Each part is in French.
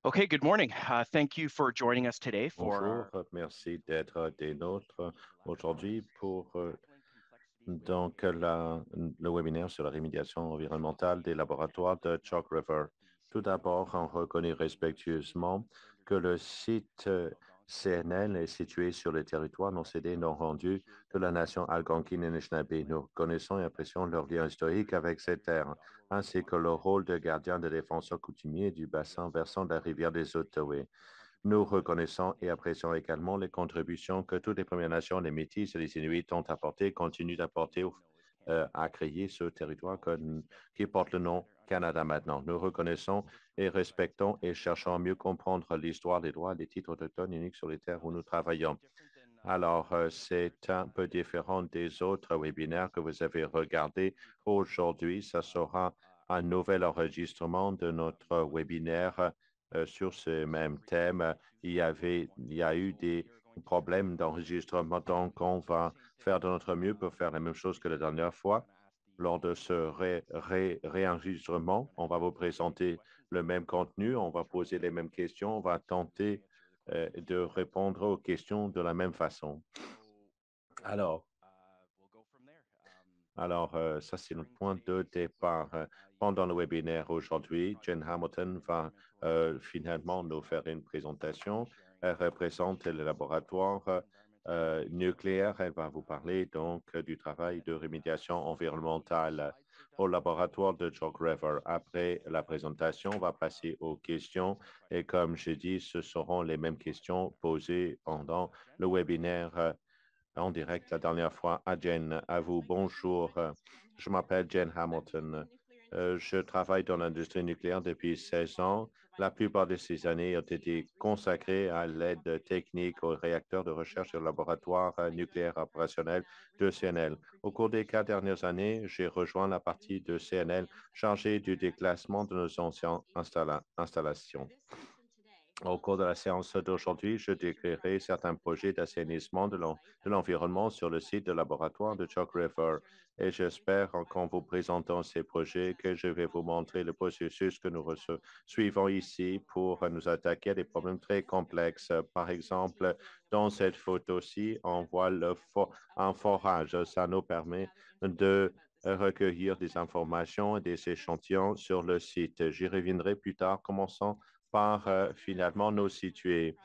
Okay, good morning. Thank you for joining us today for Bonjour, our merci d'être des nôtres aujourd'hui pour le webinaire sur la rémédiation environnementale des laboratoires de Chalk River. Tout d'abord, on reconnaît respectueusement que le site CNL est situé sur le territoire non cédé, non rendu de la nation algonquine et Anishinaabe. Nous connaissons et apprécions leur lien historique avec ces terres, ainsi que leur rôle de gardien de défenseur coutumier du bassin versant de la rivière des Outaouais. Nous reconnaissons et apprécions également les contributions que toutes les Premières Nations, les Métis et les Inuits ont apportées et continuent d'apporter à créer ce territoire qui porte le nom Canada maintenant. Nous reconnaissons et respectons et cherchons à mieux comprendre l'histoire, les droits et les titres autochtones uniques sur les terres où nous travaillons. Alors, c'est un peu différent des autres webinaires que vous avez regardés aujourd'hui. Ça sera un nouvel enregistrement de notre webinaire sur ce même thème. Il y a eu des problèmes d'enregistrement, donc on va faire de notre mieux pour faire la même chose que la dernière fois. Lors de ce réenregistrement, on va vous présenter le même contenu, on va poser les mêmes questions, on va tenter de répondre aux questions de la même façon. Alors, ça, c'est le point de départ. Pendant le webinaire aujourd'hui, Jen Hamilton va finalement nous faire une présentation. Elle représente le laboratoire nucléaire. Elle va vous parler donc du travail de rémédiation environnementale au laboratoire de Chalk River. Après la présentation, on va passer aux questions. Et comme je dis, ce seront les mêmes questions posées pendant le webinaire en direct la dernière fois à Jen. À vous, bonjour. Je m'appelle Jen Hamilton. Je travaille dans l'industrie nucléaire depuis 16 ans. La plupart de ces années ont été consacrées à l'aide technique aux réacteurs de recherche et au laboratoire nucléaire opérationnel de CNL. Au cours des 4 dernières années, j'ai rejoint la partie de CNL chargée du déclassement de nos anciennes installations. Au cours de la séance d'aujourd'hui, je décrirai certains projets d'assainissement de l'environnement sur le site de laboratoire de Chalk River et j'espère qu'en vous présentant ces projets que je vais vous montrer le processus que nous suivons ici pour nous attaquer à des problèmes très complexes. Par exemple, dans cette photo-ci, on voit un forage. Ça nous permet de recueillir des informations et des échantillons sur le site. J'y reviendrai plus tard, commençant par finalement nous situer.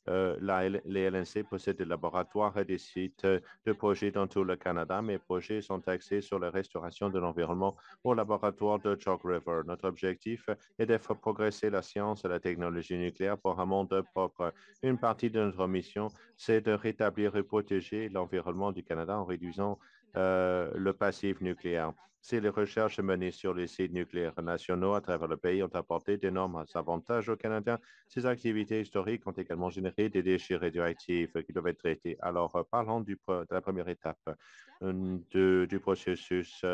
Les LNC possèdent des laboratoires et des sites de projets dans tout le Canada. Mes projets sont axés sur la restauration de l'environnement au laboratoire de Chalk River. Notre objectif est de faire progresser la science et la technologie nucléaire pour un monde propre. Une partie de notre mission, c'est de rétablir et protéger l'environnement du Canada en réduisant le passif nucléaire. Si les recherches menées sur les sites nucléaires nationaux à travers le pays ont apporté d'énormes avantages aux Canadiens, ces activités historiques ont également généré des déchets radioactifs qui doivent être traités. Alors, parlons de la première étape du processus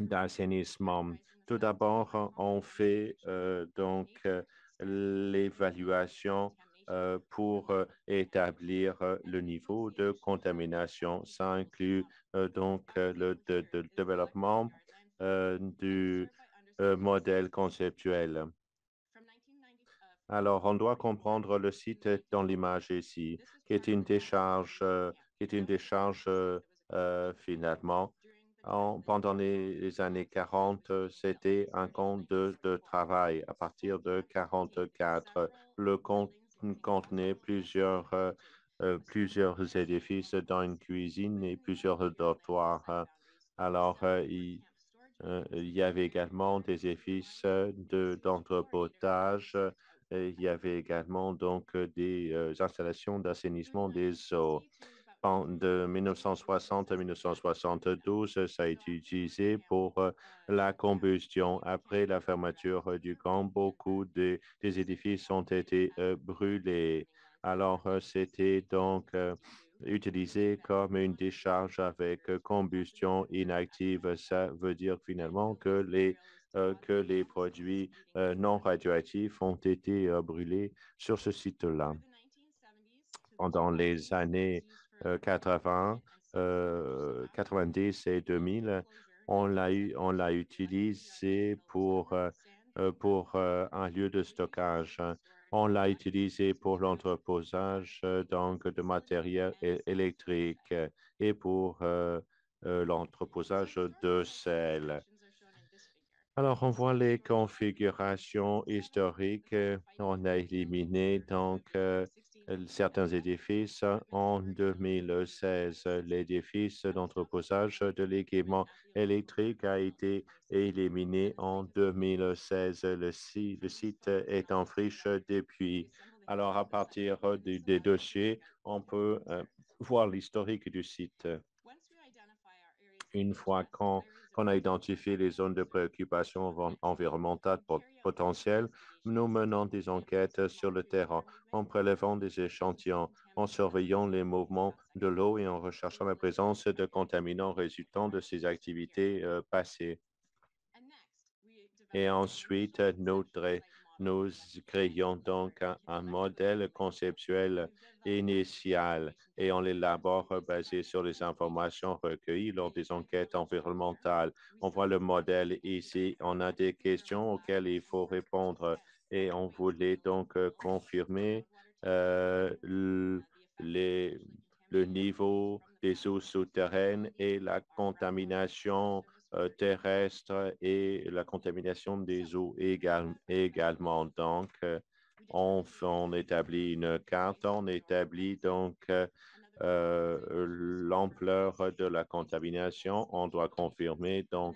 d'assainissement. Tout d'abord, on fait l'évaluation pour établir le niveau de contamination. Ça inclut le développement du modèle conceptuel. Alors, on doit comprendre le site dans l'image ici, qui est une décharge, finalement. Pendant les années 40, c'était un camp de travail. À partir de 44, le camp contenait plusieurs édifices dans une cuisine et plusieurs dortoirs. Alors, il y avait également des édifices d'entrepotage. Il y avait également donc des installations d'assainissement des eaux. De 1960 à 1972, ça a été utilisé pour la combustion. Après la fermeture du camp, beaucoup des édifices ont été brûlés. Alors, c'était donc utilisé comme une décharge avec combustion inactive. Ça veut dire finalement que les produits non radioactifs ont été brûlés sur ce site-là. Pendant les années 80, 90 et 2000, on l'a utilisé pour pour un lieu de stockage. On l'a utilisé pour l'entreposage donc de matériel électrique et pour l'entreposage de sel. Alors, on voit les configurations historiques. On a éliminé donc certains édifices en 2016. L'édifice d'entreposage de l'équipement électrique a été éliminé en 2016. Le site est en friche depuis. Alors, à partir des dossiers, on peut voir l'historique du site. Une fois qu'on a identifié les zones de préoccupation environnementale potentielles, nous menons des enquêtes sur le terrain en prélevant des échantillons, en surveillant les mouvements de l'eau et en recherchant la présence de contaminants résultant de ces activités passées. Et ensuite, nous créons donc un modèle conceptuel initial et on l'élabore basé sur les informations recueillies lors des enquêtes environnementales. On voit le modèle ici. On a des questions auxquelles il faut répondre et on voulait donc confirmer le niveau des eaux souterraines et la contamination terrestre et la contamination des eaux également. Donc, on établit une carte, on établit donc l'ampleur de la contamination. On doit confirmer donc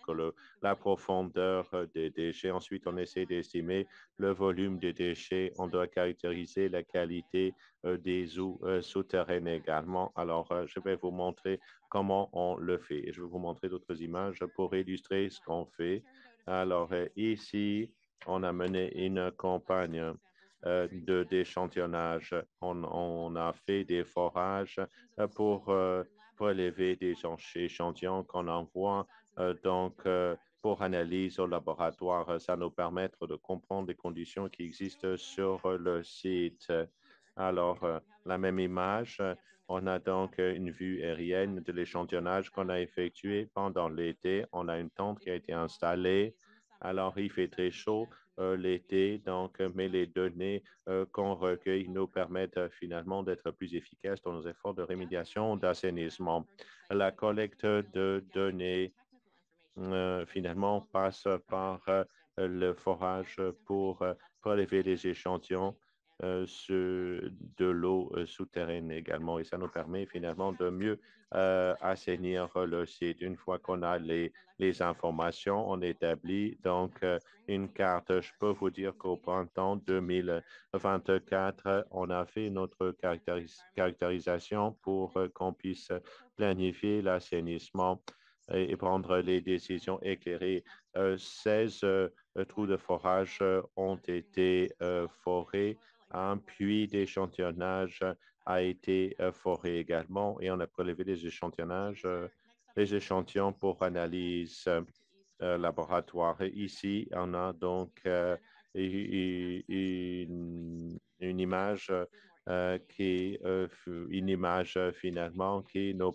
la profondeur des déchets. Ensuite, on essaie d'estimer le volume des déchets. On doit caractériser la qualité des eaux souterraines également. Alors, je vais vous montrer comment on le fait. Et je vais vous montrer d'autres images pour illustrer ce qu'on fait. Alors, ici, on a mené une campagne d'échantillonnage. On a fait des forages pour prélever des échantillons qu'on envoie donc pour analyse au laboratoire. Ça nous permet de comprendre les conditions qui existent sur le site. Alors, la même image, on a donc une vue aérienne de l'échantillonnage qu'on a effectué pendant l'été. On a une tente qui a été installée. Alors, il fait très chaud l'été, donc, mais les données qu'on recueille nous permettent finalement d'être plus efficaces dans nos efforts de rémédiation, d'assainissement. La collecte de données finalement passe par le forage pour prélever des échantillons de l'eau souterraine également. Et ça nous permet finalement de mieux assainir le site. Une fois qu'on a les informations, on établit donc une carte. Je peux vous dire qu'au printemps 2024, on a fait notre caractérisation pour qu'on puisse planifier l'assainissement et prendre les décisions éclairées. 16 trous de forage ont été forés. Un puits d'échantillonnage a été foré également et on a prélevé des échantillonnages, les échantillons pour analyse laboratoire. Ici, on a donc une image qui est une image finalement qui nous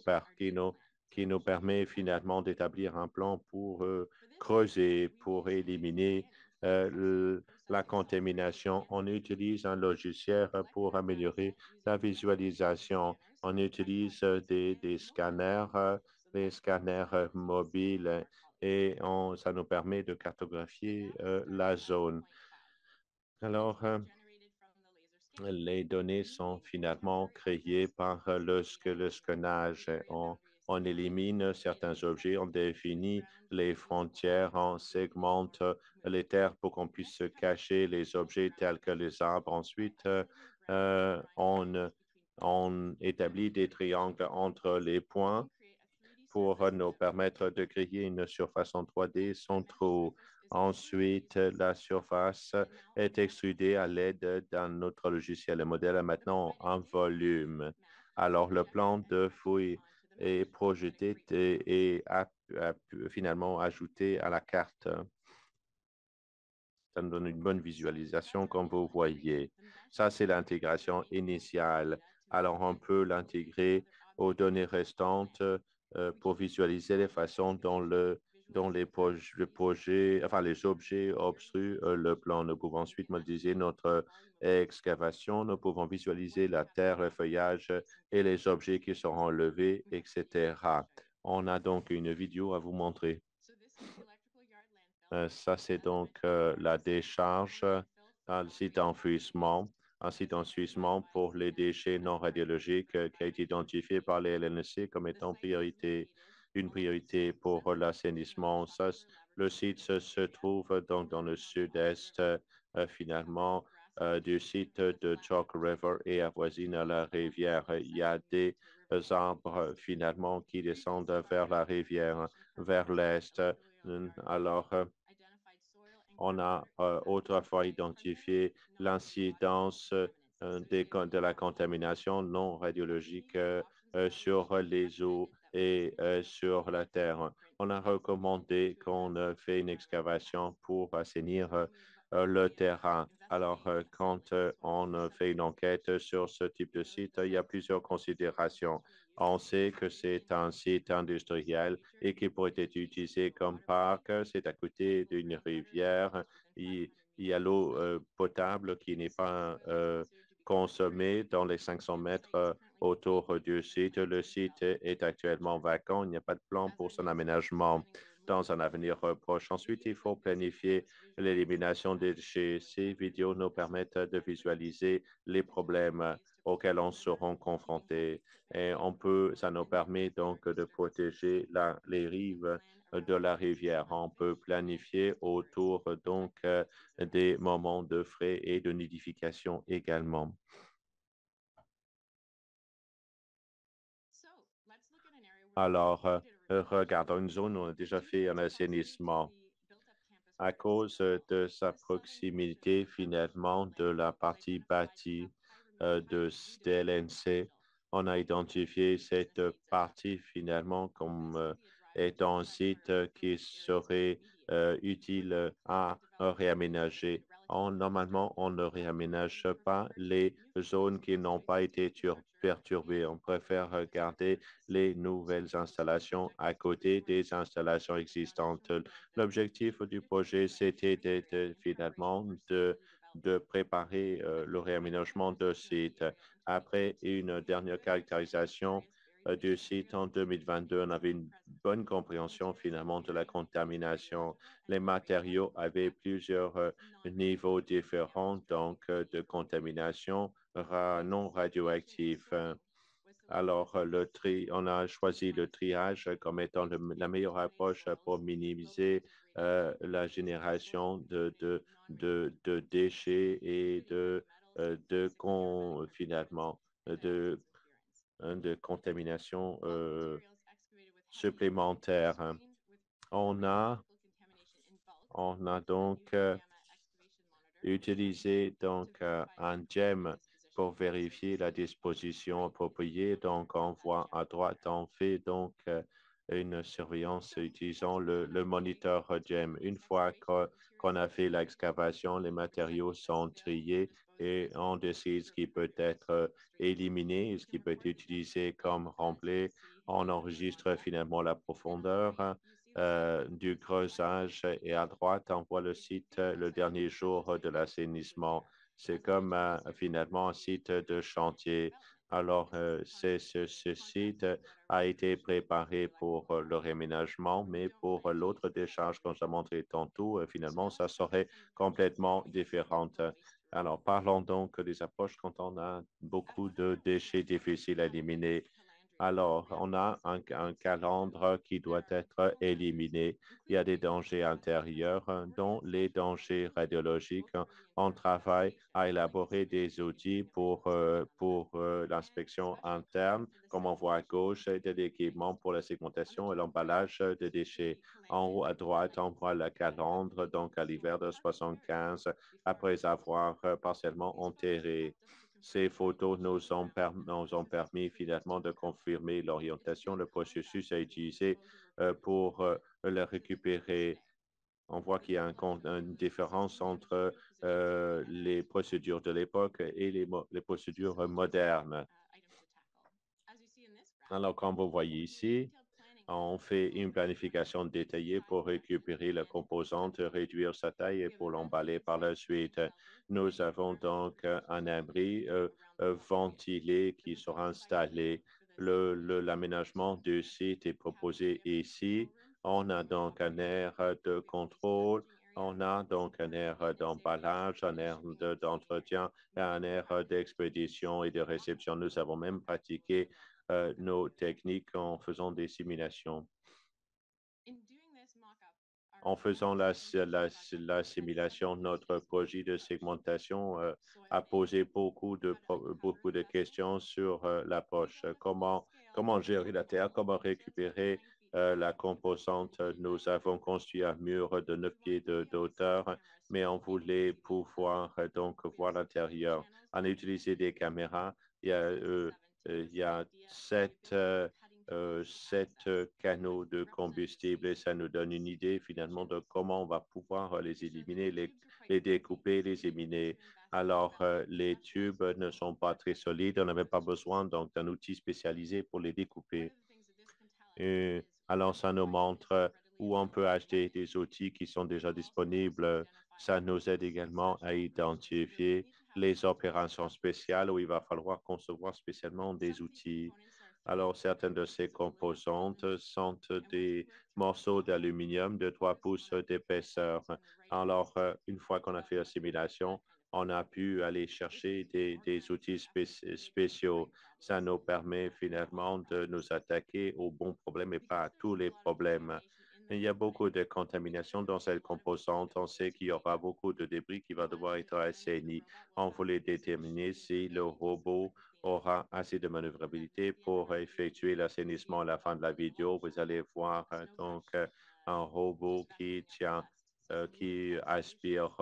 permet finalement d'établir un plan pour creuser, pour éliminer la contamination. On utilise un logiciel pour améliorer la visualisation. On utilise des scanners, des scanners mobiles et ça nous permet de cartographier la zone. Alors, les données sont finalement créées par le scannage. On élimine certains objets, on définit les frontières, on segmente les terres pour qu'on puisse cacher les objets tels que les arbres. Ensuite, on établit des triangles entre les points pour nous permettre de créer une surface en 3D sans trou. Ensuite, la surface est extrudée à l'aide d'un autre logiciel. Le modèle a maintenant un volume. Alors, le plan de fouille est projeté et finalement ajouté à la carte. Ça nous donne une bonne visualisation, comme vous voyez. Ça, c'est l'intégration initiale. Alors, on peut l'intégrer aux données restantes pour visualiser les façons dont dont les enfin les objets obstruent le plan. Nous pouvons ensuite modéliser notre excavation. Nous pouvons visualiser la terre, le feuillage et les objets qui seront levés, etc. On a donc une vidéo à vous montrer. Ça, c'est donc la décharge dans le site d'enfouissement, un site d'enfouissement pour les déchets non radiologiques qui a été identifié par les LNC comme étant une priorité pour l'assainissement. Le site se trouve donc dans le sud-est, finalement, du site de Chalk River et avoisine la rivière. Il y a des arbres, finalement, qui descendent vers la rivière, vers l'est. Alors, on a autrefois identifié l'incidence de la contamination non radiologique sur les eaux et sur la terre. On a recommandé qu'on fait une excavation pour assainir le terrain. Alors, quand on fait une enquête sur ce type de site, il y a plusieurs considérations. On sait que c'est un site industriel et qui pourrait être utilisé comme parc. C'est à côté d'une rivière. Il y a l'eau potable qui n'est pas consommée dans les 500 mètres autour du site. Le site est actuellement vacant. Il n'y a pas de plan pour son aménagement dans un avenir proche. Ensuite, il faut planifier l'élimination des déchets. Ces vidéos nous permettent de visualiser les problèmes auxquels on sera confrontés. Et ça nous permet donc de protéger les rives de la rivière. On peut planifier autour donc des moments de frais et de nidification également. Alors, regardons une zone où on a déjà fait un assainissement. À cause de sa proximité finalement de la partie bâtie de DLNC, on a identifié cette partie finalement comme étant un site qui serait utile à réaménager. Normalement, on ne réaménage pas les zones qui n'ont pas été perturbées. On préfère garder les nouvelles installations à côté des installations existantes. L'objectif du projet, c'était finalement de préparer le réaménagement de site. Après une dernière caractérisation du site en 2022, on avait une bonne compréhension finalement de la contamination. Les matériaux avaient plusieurs niveaux différents donc de contamination non radioactif. Alors, on a choisi le triage comme étant la meilleure approche pour minimiser la génération de déchets et finalement, de contamination supplémentaire. On a, on a donc utilisé donc un GEM pour vérifier la disposition appropriée. Donc, on voit à droite, on fait donc une surveillance utilisant le moniteur GEM. Une fois qu'on a fait l'excavation, les matériaux sont triés et on décide ce qui peut être éliminé, ce qui peut être utilisé comme rempli. On enregistre finalement la profondeur du creusage et à droite, on voit le site le dernier jour de l'assainissement. C'est comme finalement un site de chantier. Alors, ce site a été préparé pour le réménagement, mais pour l'autre décharge, comme je l'ai montré tantôt, finalement, ça serait complètement différent. Alors, parlons donc des approches quand on a beaucoup de déchets difficiles à éliminer. Alors, on a un calandre qui doit être éliminé. Il y a des dangers intérieurs, dont les dangers radiologiques. On travaille à élaborer des outils pour l'inspection interne, comme on voit à gauche, de l'équipement pour la segmentation et l'emballage de déchets. En haut à droite, on voit le calandre, donc à l'hiver de 75, après avoir partiellement enterré. Ces photos nous ont permis finalement de confirmer l'orientation, le processus à utiliser pour le récupérer. On voit qu'il y a une différence entre les procédures de l'époque et les procédures modernes. Alors, comme vous voyez ici, On fait une planification détaillée pour récupérer la composante, réduire sa taille et pour l'emballer par la suite. Nous avons donc un abri ventilé qui sera installé. L'aménagement du site est proposé ici. On a donc un aire de contrôle, on a donc un aire d'emballage, un aire d'entretien et un aire d'expédition et de réception. Nous avons même pratiqué nos techniques en faisant des simulations. En faisant la simulation, notre projet de segmentation a posé beaucoup de questions sur l'approche. Comment gérer la terre, comment récupérer la composante. Nous avons construit un mur de 9 pieds hauteur, mais on voulait pouvoir donc voir l'intérieur. On a utilisé des caméras. Il y a 7 canaux de combustible et ça nous donne une idée finalement de comment on va pouvoir les éliminer, les découper, les éliminer. Alors, les tubes ne sont pas très solides, on n'avait pas besoin donc d'un outil spécialisé pour les découper. Alors, ça nous montre où on peut acheter des outils qui sont déjà disponibles. Ça nous aide également à identifier les opérations spéciales où il va falloir concevoir spécialement des outils. Alors, certaines de ces composantes sont des morceaux d'aluminium de 3 pouces d'épaisseur. Alors, une fois qu'on a fait la simulation, on a pu aller chercher des outils spéciaux. Ça nous permet finalement de nous attaquer aux bons problèmes et pas à tous les problèmes. Il y a beaucoup de contamination dans cette composante. On sait qu'il y aura beaucoup de débris qui vont devoir être assainis. On voulait déterminer si le robot aura assez de manœuvrabilité pour effectuer l'assainissement à la fin de la vidéo. Vous allez voir donc un robot qui aspire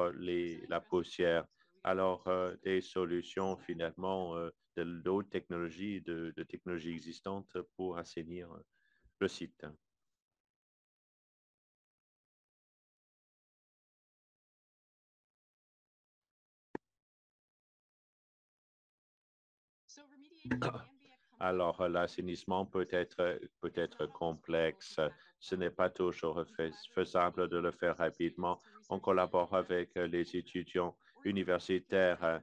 la poussière. Alors, des solutions finalement de d'autres technologies, de technologies existantes pour assainir le site. Alors, l'assainissement peut être complexe. Ce n'est pas toujours faisable de le faire rapidement. On collabore avec les étudiants universitaires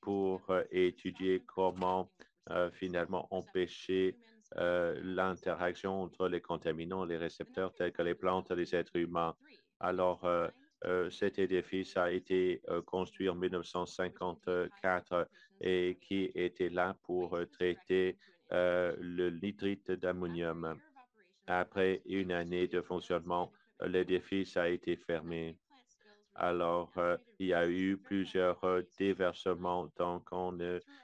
pour étudier comment finalement empêcher l'interaction entre les contaminants et les récepteurs tels que les plantes et les êtres humains. Alors, cet édifice a été construit en 1954 et qui était là pour traiter le nitrite d'ammonium. Après une année de fonctionnement, l'édifice a été fermé. Alors, il y a eu plusieurs déversements. Donc, on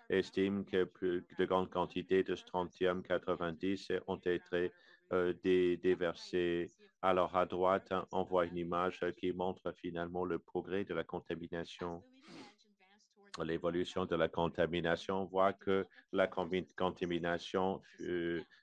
estime que plus de grandes quantités de strontium 90 ont été déversées. Alors, à droite, on voit une image qui montre finalement le progrès de la contamination. L'évolution de la contamination, on voit que la contamination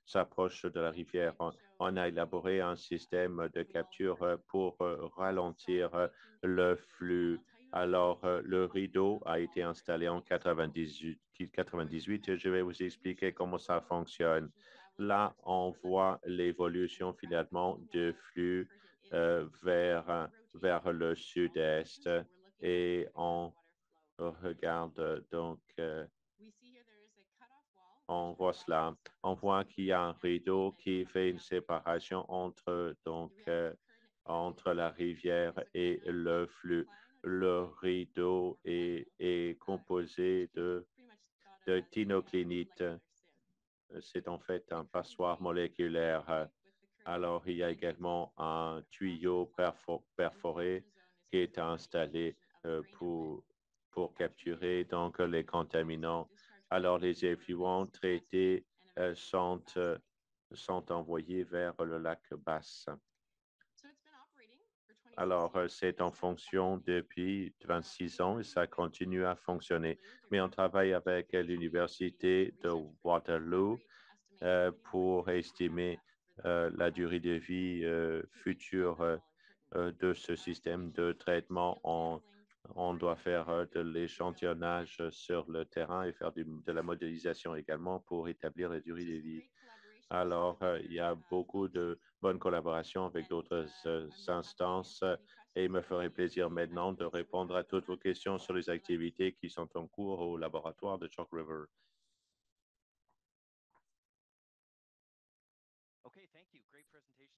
s'approche de la rivière. On a élaboré un système de capture pour ralentir le flux. Alors, le rideau a été installé en 98. Je vais vous expliquer comment ça fonctionne. Là, on voit l'évolution finalement de flux vers le sud-est et on regarde donc, on voit cela. On voit qu'il y a un rideau qui fait une séparation entre la rivière et le flux. Le rideau est composé de thinoclinite. C'est en fait un passoire moléculaire. Alors, il y a également un tuyau perforé qui est installé pour capturer donc les contaminants. Alors, les effluents traités sont envoyés vers le lac Basse. Alors, c'est en fonction depuis 26 ans et ça continue à fonctionner. Mais on travaille avec l'Université de Waterloo pour estimer la durée de vie future de ce système de traitement. On doit faire de l'échantillonnage sur le terrain et faire de la modélisation également pour établir la durée de vie. Alors, il y a beaucoup de bonnes collaborations avec d'autres instances et il me ferait plaisir maintenant de répondre à toutes vos questions sur les activités qui sont en cours au laboratoire de Chalk River.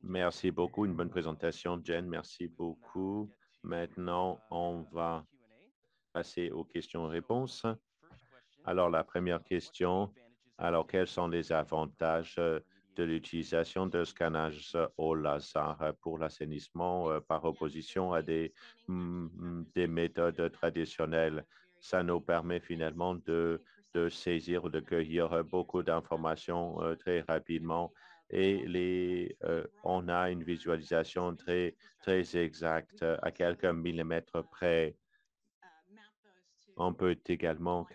Merci beaucoup. Une bonne présentation, Jen. Merci beaucoup. Maintenant, on va passer aux questions-réponses. Alors, la première question, alors quels sont les avantages de l'utilisation de scannage au laser pour l'assainissement par opposition à des méthodes traditionnelles? Ça nous permet finalement de saisir ou de cueillir beaucoup d'informations très rapidement et on a une visualisation très exacte à quelques millimètres près. On peut également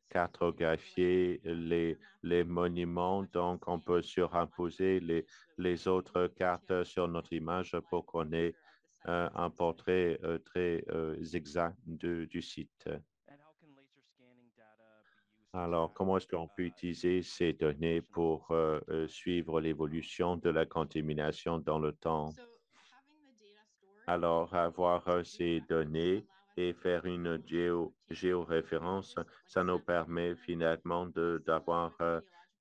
cartographier les monuments, donc on peut surimposer les autres cartes sur notre image pour qu'on ait un portrait très exact du site. Alors, comment est-ce qu'on peut utiliser ces données pour suivre l'évolution de la contamination dans le temps? Alors, avoir ces données et faire une géoréférence, ça nous permet finalement d'avoir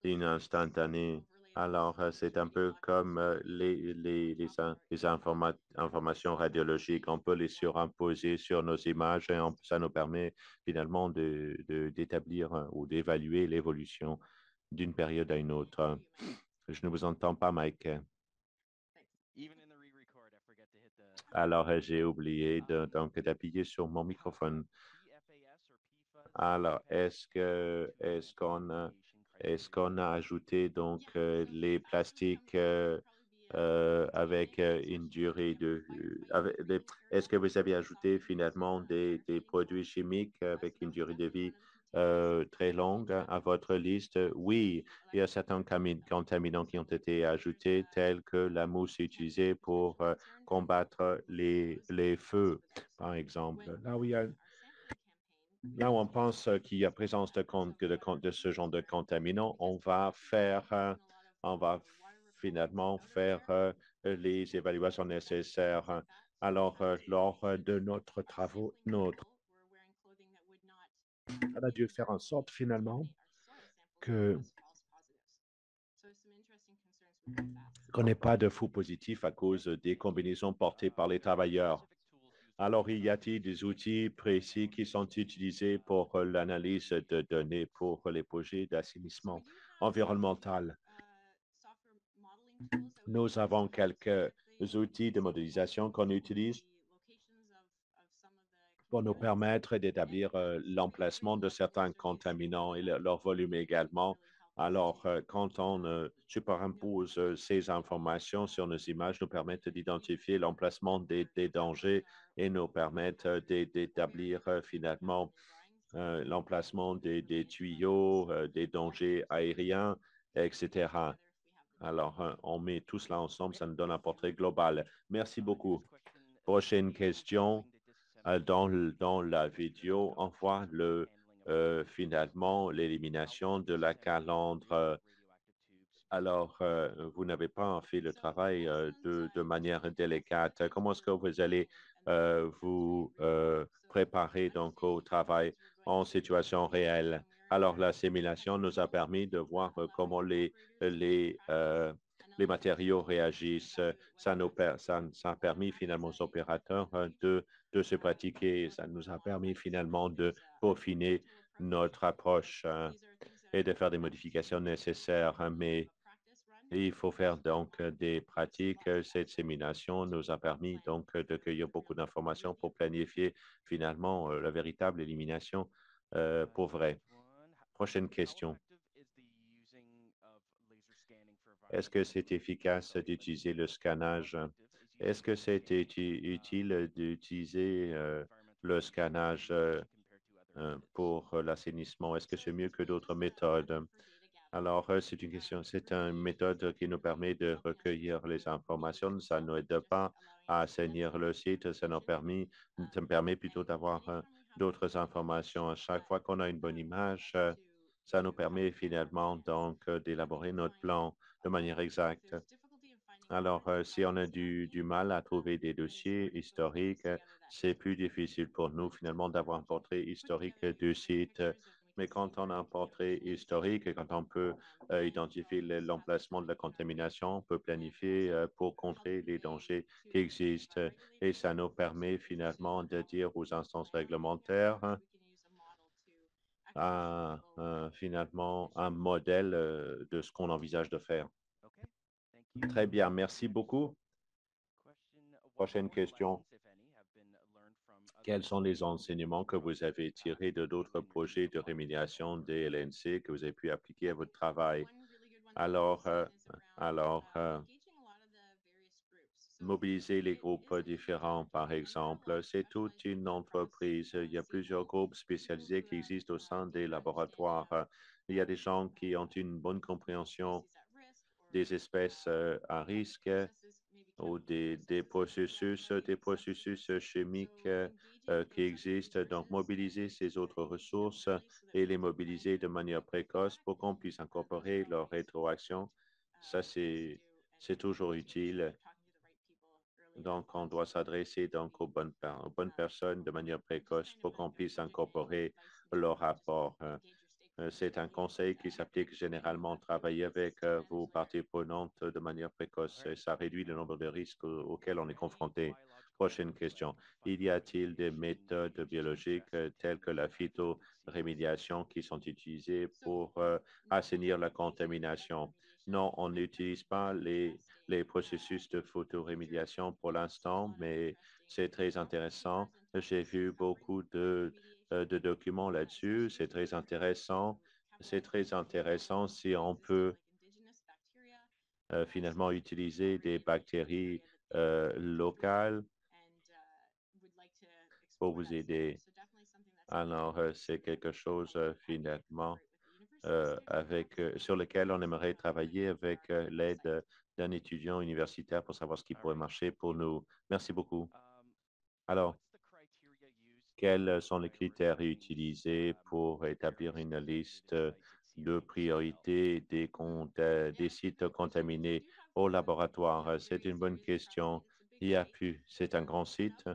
une instantanée. Alors, c'est un peu comme les informations radiologiques. On peut les surimposer sur nos images et ça nous permet finalement d'établir ou d'évaluer l'évolution d'une période à une autre. Je ne vous entends pas, Mike. Alors, j'ai oublié d'appuyer sur mon microphone. Alors, est-ce qu'on a ajouté donc les plastiques avec une durée est-ce que vous avez ajouté finalement des produits chimiques avec une durée de vie très longue à votre liste? Oui, il y a certains contaminants qui ont été ajoutés, tels que la mousse utilisée pour combattre les feux, par exemple. Là où on pense qu'il y a présence de ce genre de contaminants, on va finalement faire les évaluations nécessaires. Alors, lors de notre travaux, on a dû faire en sorte finalement qu'on n'ait pas de faux positifs à cause des combinaisons portées par les travailleurs. Alors, y a-t-il des outils précis qui sont utilisés pour l'analyse de données pour les projets d'assainissement environnemental? Nous avons quelques outils de modélisation qu'on utilise pour nous permettre d'établir l'emplacement de certains contaminants et leur volume également. Alors, quand on superimpose ces informations sur nos images, nous permettent d'identifier l'emplacement des dangers et nous permettent d'établir finalement l'emplacement des tuyaux, des dangers aériens, etc. Alors, on met tout cela ensemble, ça nous donne un portrait global. Merci beaucoup. Prochaine question. Dans la vidéo, on voit finalement l'élimination de la calandre. Alors, vous n'avez pas fait le travail de manière délicate. Comment est-ce que vous allez vous préparer donc au travail en situation réelle? Alors, la simulation nous a permis de voir comment les matériaux réagissent. Ça a permis finalement aux opérateurs de se pratiquer. Ça nous a permis finalement de peaufiner notre approche et de faire des modifications nécessaires. Mais il faut faire donc des pratiques. Cette simulation nous a permis donc de cueillir beaucoup d'informations pour planifier finalement la véritable élimination pour vrai. Prochaine question. Est-ce que c'est efficace d'utiliser le scannage? Est-ce que c'est utile d'utiliser le scannage pour l'assainissement? Est-ce que c'est mieux que d'autres méthodes? Alors, c'est une question, c'est une méthode qui nous permet de recueillir les informations. Ça ne nous aide pas à assainir le site. Ça me permet plutôt d'avoir d'autres informations. À chaque fois qu'on a une bonne image, Ça nous permet finalement donc d'élaborer notre plan de manière exacte. Alors, si on a du mal à trouver des dossiers historiques, c'est plus difficile pour nous finalement d'avoir un portrait historique du site. Mais quand on a un portrait historique et quand on peut identifier l'emplacement de la contamination, on peut planifier pour contrer les dangers qui existent. Et ça nous permet finalement de dire aux instances réglementaires finalement un modèle de ce qu'on envisage de faire. Très bien, merci beaucoup. Prochaine question. Quels sont les enseignements que vous avez tirés de d'autres projets de rémédiation des LNC que vous avez pu appliquer à votre travail? Alors, mobiliser les groupes différents, par exemple, c'est toute une entreprise. Il y a plusieurs groupes spécialisés qui existent au sein des laboratoires. Il y a des gens qui ont une bonne compréhension des espèces à risque ou des processus chimiques qui existent. Donc, mobiliser ces autres ressources et les mobiliser de manière précoce pour qu'on puisse incorporer leur rétroaction. Ça, c'est toujours utile. Donc, on doit s'adresser donc aux bonnes personnes de manière précoce pour qu'on puisse incorporer leur rapport. C'est un conseil qui s'applique généralement. Travailler avec vos parties prenantes de manière précoce. Et ça réduit le nombre de risques auxquels on est confronté. Prochaine question. Y a-t-il des méthodes biologiques telles que la phytorémédiation qui sont utilisées pour assainir la contamination? Non, on n'utilise pas les processus de photorémédiation pour l'instant, mais c'est très intéressant. J'ai vu beaucoup de documents là-dessus. C'est très intéressant. C'est très intéressant si on peut finalement utiliser des bactéries locales pour vous aider. Alors, c'est quelque chose finalement sur lequel on aimerait travailler avec l'aide d'un étudiant universitaire pour savoir ce qui pourrait marcher pour nous. Merci beaucoup. Alors, quels sont les critères utilisés pour établir une liste de priorités des sites contaminés au laboratoire? C'est une bonne question. C'est un grand site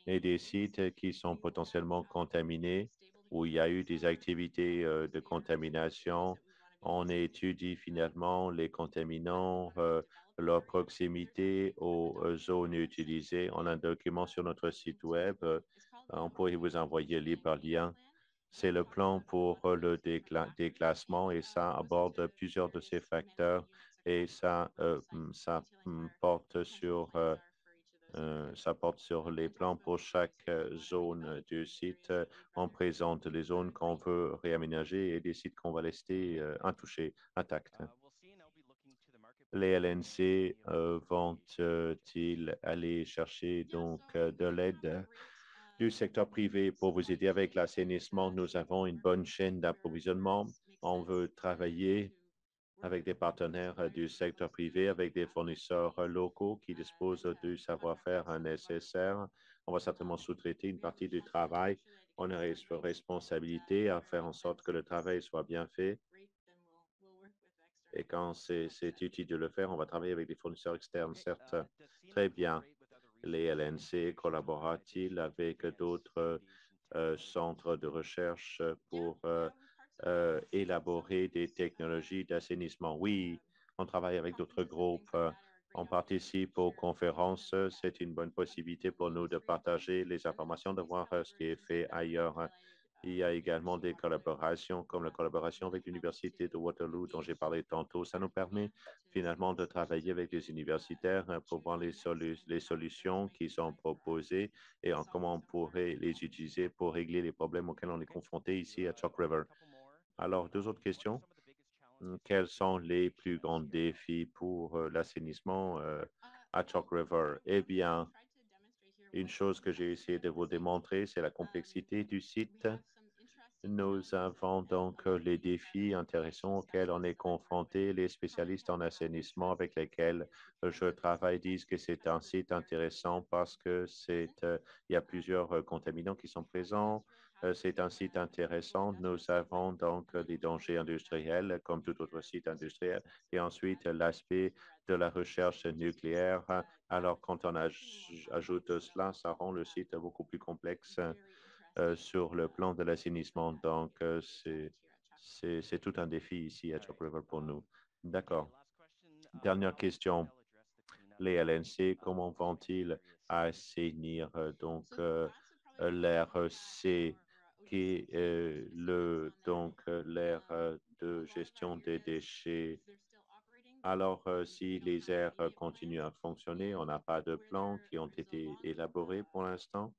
et des sites qui sont potentiellement contaminés, où il y a eu des activités de contamination. On étudie finalement les contaminants, leur proximité aux zones utilisées. On a un document sur notre site web. On pourrait vous envoyer libre lien. C'est le plan pour le déclassement et ça aborde plusieurs de ces facteurs et ça porte sur les plans pour chaque zone du site. On présente les zones qu'on veut réaménager et des sites qu'on va laisser intouchés, intacts. Les LNC vont-ils aller chercher donc de l'aide du secteur privé pour vous aider avec l'assainissement? Nous avons une bonne chaîne d'approvisionnement. On veut travailler avec des partenaires du secteur privé, avec des fournisseurs locaux qui disposent du savoir-faire nécessaire. On va certainement sous-traiter une partie du travail. On a responsabilité à faire en sorte que le travail soit bien fait. Et quand c'est utile de le faire, on va travailler avec des fournisseurs externes, certes. Très bien. Les LNC collaborent-ils avec d'autres centres de recherche pour élaborer des technologies d'assainissement? Oui, on travaille avec d'autres groupes. On participe aux conférences. C'est une bonne possibilité pour nous de partager les informations, de voir ce qui est fait ailleurs. Il y a également des collaborations, comme la collaboration avec l'Université de Waterloo, dont j'ai parlé tantôt. Ça nous permet finalement de travailler avec les universitaires pour voir les solutions qui sont proposées et comment on pourrait les utiliser pour régler les problèmes auxquels on est confronté ici à Chalk River. Alors, deux autres questions. Quels sont les plus grands défis pour l'assainissement à Chalk River? Eh bien, une chose que j'ai essayé de vous démontrer, c'est la complexité du site. Nous avons donc les défis intéressants auxquels on est confronté. Les spécialistes en assainissement avec lesquels je travaille disent que c'est un site intéressant parce que il y a plusieurs contaminants qui sont présents. C'est un site intéressant. Nous avons donc des dangers industriels comme tout autre site industriel. Et ensuite, l'aspect de la recherche nucléaire. Alors, quand on ajoute cela, ça rend le site beaucoup plus complexe sur le plan de l'assainissement. Donc, c'est tout un défi ici à Chalk River pour nous. D'accord. Dernière question. Les LNC, comment vont-ils assainir l'air C qui est l'air de gestion des déchets. Alors, si les aires continuent à fonctionner, on n'a pas de plans qui ont été élaborés pour l'instant.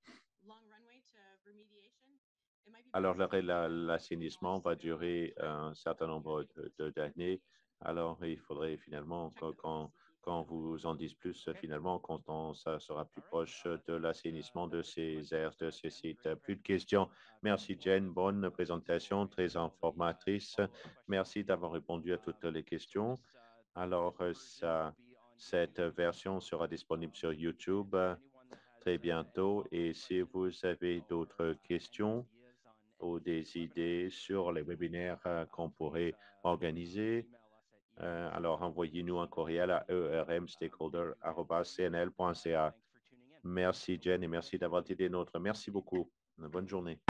Alors, l'assainissement va durer un certain nombre d'années. Alors, il faudrait finalement, quand vous en dites plus, finalement, quand ça sera plus proche de l'assainissement de ces aires, de ces sites. Plus de questions. Merci, Jen. Bonne présentation, très informatrice. Merci d'avoir répondu à toutes les questions. Alors, cette version sera disponible sur YouTube très bientôt. Et si vous avez d'autres questions ou des idées sur les webinaires qu'on pourrait organiser, alors envoyez-nous un courriel à ermstakeholder@cnl.ca. Merci, Jen, et merci d'avoir été des nôtres. Merci beaucoup. Bonne journée.